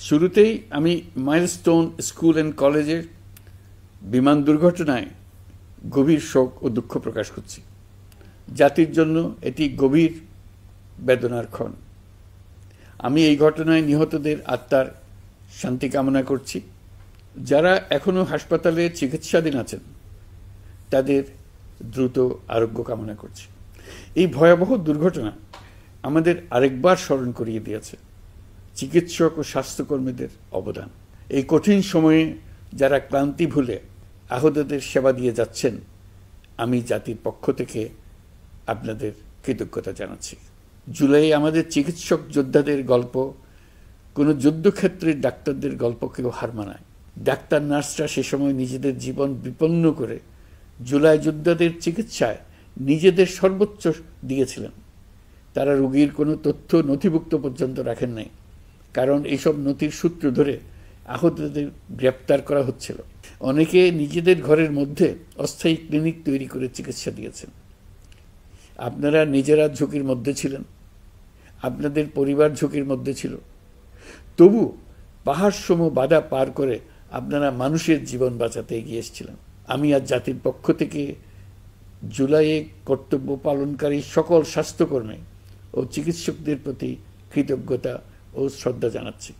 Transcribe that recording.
শুরুতেই আমি milestone school and কলেজের বিমান দুর্ঘটনায় গভীর শোক ও দুঃখ প্রকাশ করছি। জাতির জন্য এটি গভীর বেদনার ক্ষণ। আমি এই ঘটনায় নিহতদের আত্মার শান্তি কামনা করছি। যারা এখনো হাসপাতালে চিকিৎসাধীন আছেন তাদের দ্রুত আরোগ্য কামনা করছি। এই ভয়াবহ দুর্ঘটনা আমাদের আরেকবার স্মরণ করিয়ে দিয়েছে চিকিৎসক ও স্বাস্থ্যকর্মীদের অবদান। এই কঠিন সময়ে যারা ক্লান্তি ভুলে আহতদের সেবা দিয়ে যাচ্ছেন, আমি জাতির পক্ষ থেকে আপনাদের কৃতজ্ঞতা জানাচ্ছি। জুলাইয়ে আমাদের চিকিৎসক যোদ্ধাদের গল্প কোনো যুদ্ধক্ষেত্রের ডাক্তারদের গল্পকেও হার মানায়। ডাক্তার নার্সরা সে সময় নিজেদের জীবন বিপন্ন করে জুলাই যোদ্ধাদের চিকিৎসায় নিজেদের সর্বোচ্চ দিয়েছিলেন। তারা রোগীর কোনো তথ্য নথিভুক্ত পর্যন্ত রাখেন নাই, কারণ এইসব নথির সূত্র ধরে আহতদের গ্রেপ্তার করা হচ্ছিল। অনেকে নিজেদের ঘরের মধ্যে অস্থায়ী ক্লিনিক তৈরি করে চিকিৎসা দিয়েছেন। আপনারা নিজেরা ঝুঁকির মধ্যে ছিলেন, আপনাদের পরিবার ঝুঁকির মধ্যে ছিল, তবু পাহাড়সম বাধা পার করে আপনারা মানুষের জীবন বাঁচাতে এগিয়ে এসেছিলেন। আমি আজ জাতির পক্ষ থেকে জুলাইয়ে কর্তব্য পালনকারী সকল স্বাস্থ্যকর্মী ও চিকিৎসকদের প্রতি কৃতজ্ঞতা ও শ্রদ্ধা জানাচ্ছি।